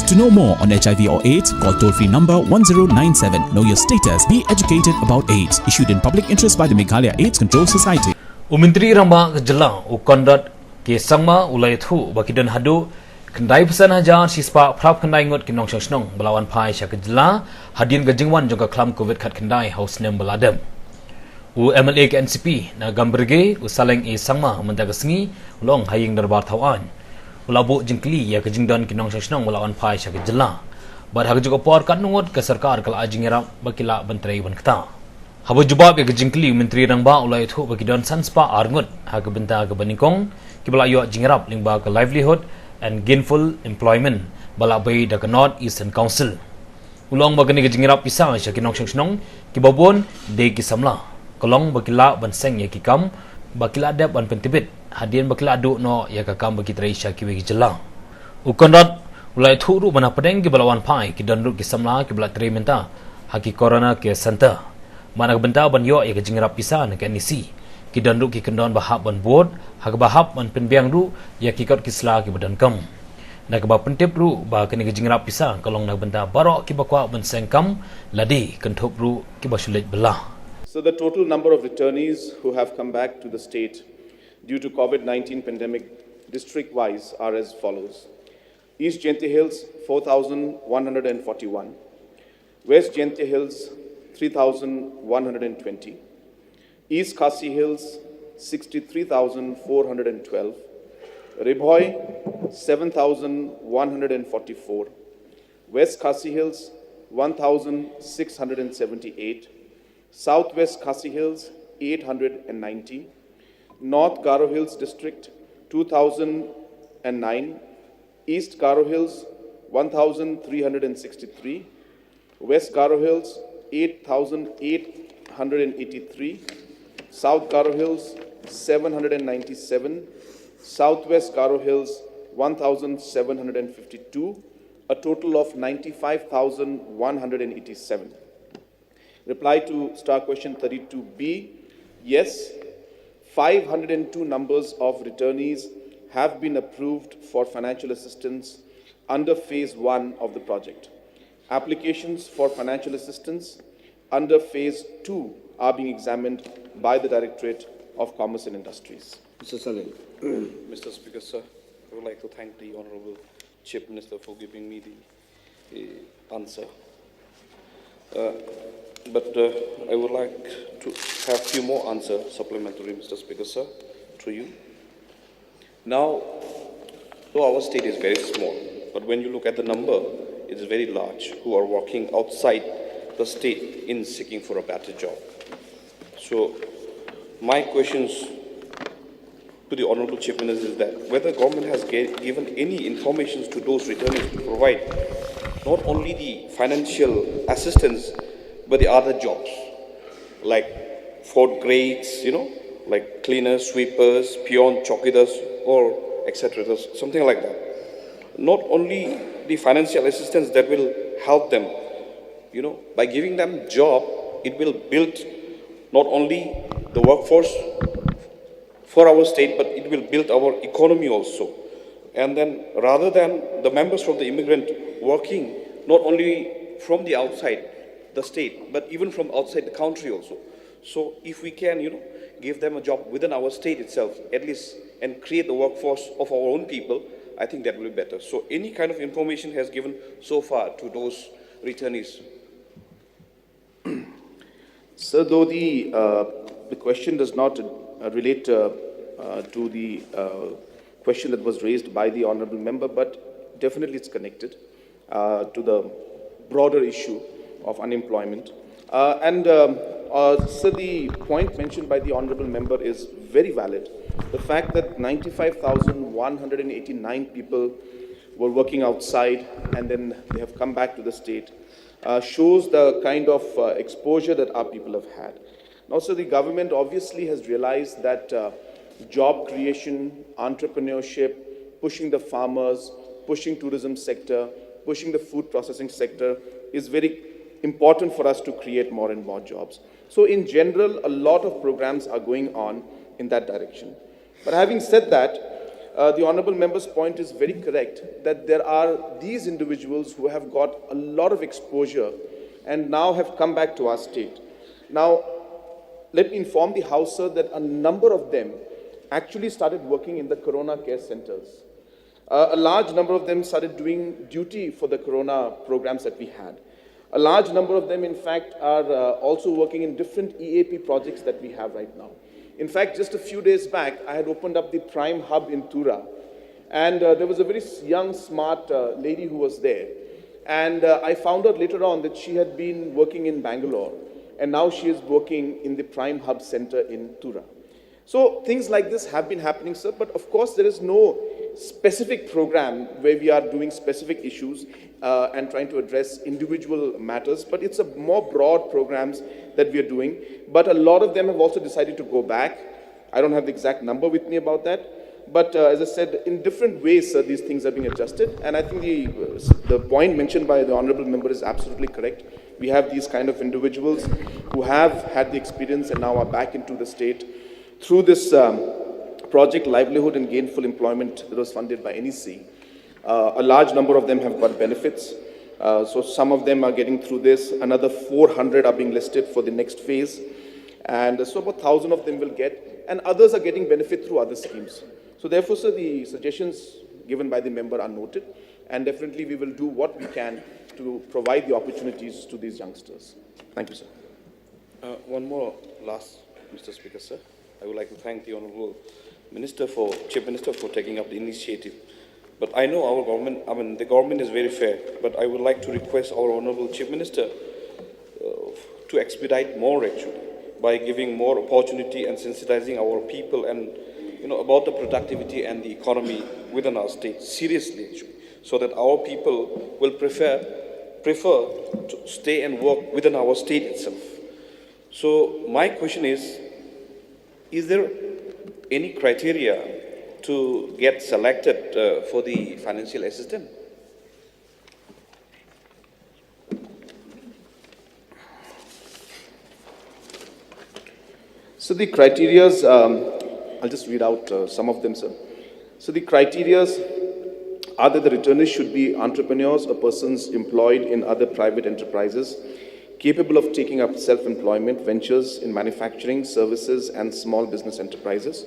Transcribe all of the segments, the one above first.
To know more on HIV or AIDS, call toll-free number 1097. Know your status. Be educated about AIDS. Issued in public interest by the Meghalaya AIDS Control Society. Menteri Ramba ke Jylla ukondot ke sangma ulai thu bakidan hadu kendai pesan hajar sispa prap kendai ngut kinong Shillong belawan Wanphai sya ke Jylla hadin ke jingwan jong ke klam covid khat kendai haus nem beladem. MLA ke NCP na gamberge usaleng e sangma mendaga sengi ulong haying darbar thawan. Ulabu jingkli ya ke jingdan kinong Shillong belawan Wanphai sya ke Jylla. Bar hag juga por kan ngut ke sarkar kala Jingiarap bakila bentrai ban kata. Habo jubab ya ke jingkli menteri rangba ulai thu bakidon sanspa arngut hag benta ke banikong kibala yo Jingiarap lingba ke livelihood and gainful employment bala bai da ke North Eastern Council. Ulong bagani ke Jingiarap Pisa sya kinong Shillong kibabon de ki samla. Kolong bakila ban Seng ya kikam bakila dep ban pentibit hadien bakila adu no ya kakam baki trai sya kiwe ki Jylla. Ukondot ulai thu ru bana Napdeng ki balawan Wanphai ki don ru ki samla ki bala trai menta haki corona ke center. Mana benta ban yo ya ke Jingiarap Pisa na ke nisi ki don ru ki kendon bahap ban board hak bahap ban penbiang ru ya ki kot kisla ki badan kam. Na ke ba pentip ru ba ke Jingiarap Pisa kolong na benta barok ki bakwa ban Seng kam ladi kenthop ru ki basulit belah. So the total number of returnees who have come back to the state due to COVID-19 pandemic district-wise are as follows. East Jaintia Hills, 4,141. West Jaintia Hills, 3,120. East Khasi Hills, 63,412. Ribhoi, 7,144. West Khasi Hills, 1,678. Southwest Khasi Hills, 890. North Garo Hills District, 2,009. East Garo Hills, 1,363. West Garo Hills, 8,883. South Garo Hills, 797. Southwest Garo Hills, 1,752. A total of 95,187. Reply to star question 32B, yes, 502 numbers of returnees have been approved for financial assistance under phase 1 of the project. Applications for financial assistance under phase 2 are being examined by the Directorate of Commerce and Industries. Mr. Seng. Mr. Speaker, sir, I would like to thank the Honourable Chief Minister for giving me the answer. But I would like to have few more answers supplementary, Mr. Speaker, sir, to you. Now, though our state is very small, but when you look at the number, it is very large who are working outside the state in seeking for a better job. So, my questions to the Honourable Chief Minister is that whether government has given any information to those returnees to provide not only the financial assistance but the other jobs like fourth grades, like cleaners, sweepers, peon, chowkidars, or etc. Something like that. Not only the financial assistance that will help them, by giving them job, it will build not only the workforce for our state, but it will build our economy also. And then rather than the members from the immigrant working not only from the outside the state, but even from outside the country also. So if we can, give them a job within our state itself, at least, and create the workforce of our own people, I think that will be better. So any kind of information has given so far to those returnees? Sir, though the question does not relate to the question that was raised by the honourable member, but definitely it's connected to the broader issue of unemployment. So the point mentioned by the honourable member is very valid. The fact that 95,189 people were working outside and then they have come back to the state shows the kind of exposure that our people have had. And also the government obviously has realized that job creation, entrepreneurship, pushing the farmers, pushing tourism sector, pushing the food processing sector is very important for us to create more and more jobs. So in general, a lot of programs are going on in that direction. But having said that, the Honourable Member's point is very correct, that there are these individuals who have got a lot of exposure and now have come back to our state. Now, let me inform the House, sir, that a number of them actually started working in the Corona care centres. A large number of them started doing duty for the Corona programs that we had. A large number of them, in fact, are also working in different EAP projects that we have right now. In fact, just a few days back, I had opened up the Prime Hub in Tura, and there was a very young, smart lady who was there. And I found out later on that she had been working in Bangalore, and now she is working in the Prime Hub Center in Tura. So things like this have been happening, sir, but of course there is no specific program where we are doing specific issues and trying to address individual matters, but it's a more broad programs that we are doing. But a lot of them have also decided to go back. I don't have the exact number with me about that, but as I said, in different ways, sir, these things are being adjusted, and I think the point mentioned by the Honourable Member is absolutely correct. We have these kind of individuals who have had the experience and now are back into the state through this project Livelihood and Gainful Employment that was funded by NEC. A large number of them have got benefits. So some of them are getting through this. Another 400 are being listed for the next phase. And so about 1,000 of them will get, and others are getting benefit through other schemes. So therefore, sir, the suggestions given by the member are noted, and definitely we will do what we can to provide the opportunities to these youngsters. Thank you, sir. One more last, Mr. Speaker, sir. I would like to thank the Honourable Chief Minister for taking up the initiative. But I know our government, the government is very fair, but I would like to request our Honourable Chief Minister to expedite more actually, by giving more opportunity and sensitizing our people and, about the productivity and the economy within our state, seriously actually, so that our people will prefer to stay and work within our state itself. So my question is there any criteria to get selected for the financial assistance? So the criterias, I'll just read out some of them, sir. So the criterias are that the returnees should be entrepreneurs or persons employed in other private enterprises, capable of taking up self-employment ventures in manufacturing, services, and small business enterprises.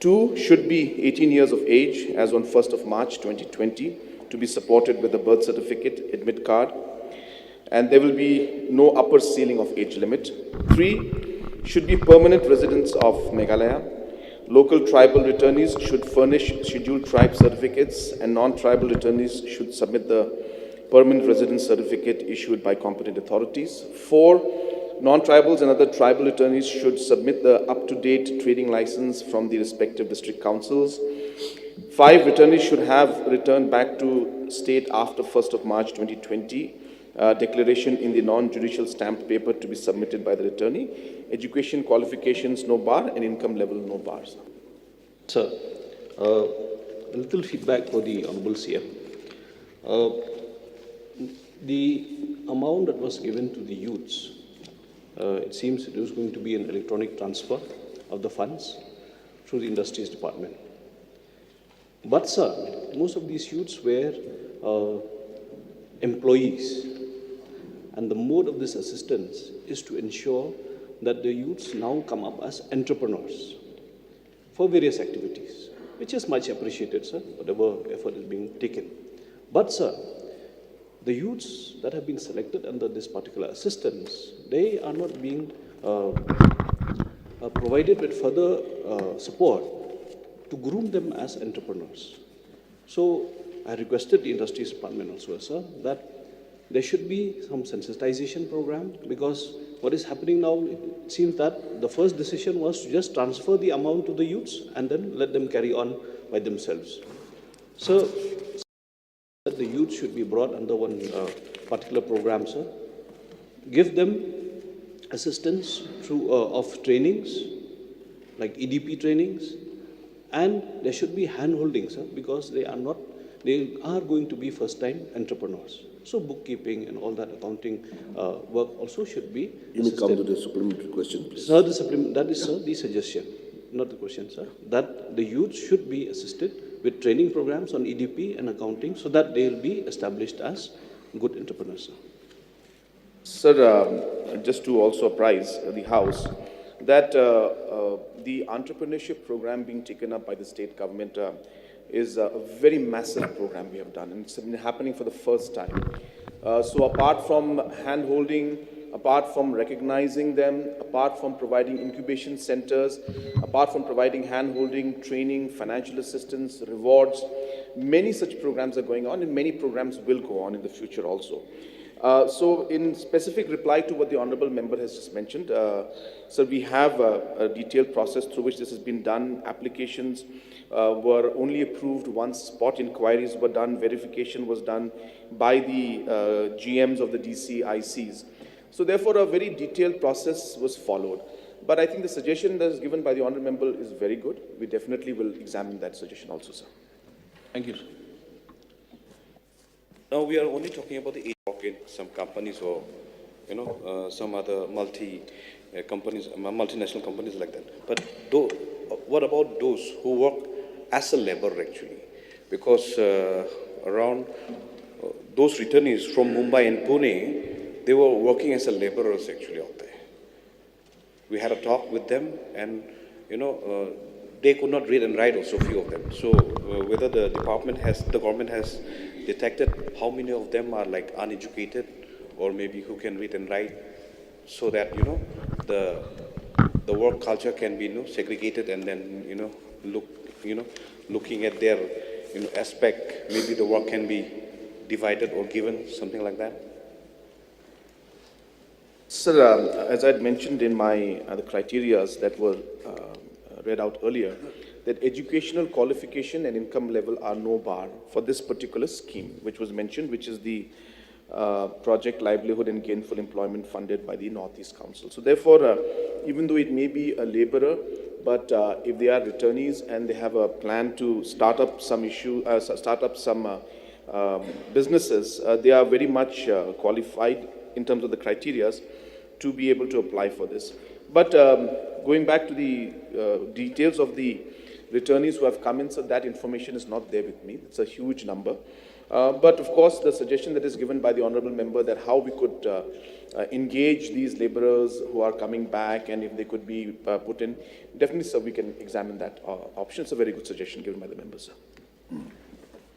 2, should be 18 years of age as on 1st of March 2020, to be supported with a birth certificate, admit card, and there will be no upper ceiling of age limit. 3, should be permanent residents of Meghalaya. Local tribal returnees should furnish scheduled tribe certificates, and non-tribal returnees should submit the permanent residence certificate issued by competent authorities. 4, non-tribals and other tribal returnees should submit the up-to-date trading license from the respective district councils. 5, returnees should have returned back to state after 1st of March 2020. Declaration in the non-judicial stamped paper to be submitted by the returnee. Education qualifications, no bar, and income level, no bars. Sir, a little feedback for the Honourable CM. The amount that was given to the youths, it seems it was going to be an electronic transfer of the funds through the Industries Department. But sir, most of these youths were employees, and the mode of this assistance is to ensure that the youths now come up as entrepreneurs for various activities, which is much appreciated, sir, whatever effort is being taken. But sir, the youths that have been selected under this particular assistance, they are not being provided with further support to groom them as entrepreneurs. So I requested the Industries Department also, sir, that there should be some sensitization program, because what is happening now, it seems that the first decision was to just transfer the amount to the youths and then let them carry on by themselves. So that the youth should be brought under one particular program, sir. Give them assistance through of trainings, like EDP trainings, and there should be hand-holding, sir, because they are going to be first-time entrepreneurs. So bookkeeping and all that accounting work also should be You may come to the supplementary question, please. Sir, that is, sir, the suggestion. not the question, sir, that the youth should be assisted with training programs on EDP and accounting so that they will be established as good entrepreneurs, sir. Sir, just to also apprise the House that the entrepreneurship program being taken up by the state government is a very massive program we have done, and it's been happening for the first time. So apart from hand-holding, apart from recognizing them, apart from providing incubation centers, apart from providing hand-holding, training, financial assistance, rewards, many such programs are going on, and many programs will go on in the future also. So in specific reply to what the Honourable Member has just mentioned, so we have a detailed process through which this has been done. Applications were only approved once spot inquiries were done, verification was done by the GMs of the DCICs. So therefore, a very detailed process was followed. But I think the suggestion that is given by the Honourable Member is very good. We definitely will examine that suggestion also, sir. Thank you, sir. Now we are only talking about the some companies or some other multinational companies like that. But what about those who work as a laborer actually? Because around those returnees from Mumbai and Pune, they were working as a laborers actually out there. We had a talk with them, and they could not read and write also, few of them. So whether the government has detected how many of them are like uneducated, or maybe who can read and write, so that the work culture can be segregated, and then looking at their aspect, maybe the work can be divided or given, something like that. Sir, as I had mentioned in my the criterias that were read out earlier, that educational qualification and income level are no bar for this particular scheme, which was mentioned, which is the Project Livelihood and Gainful Employment funded by the Northeast Council. So therefore, even though it may be a laborer, but if they are returnees and they have a plan to start up some businesses, they are very much qualified in terms of the criterias to be able to apply for this. But going back to the details of the returnees who have come in, so that information is not there with me. It's a huge number. But of course, the suggestion that is given by the Honourable Member that how we could engage these labourers who are coming back, and if they could be put in, definitely, sir, we can examine that option. It's a very good suggestion given by the members, sir.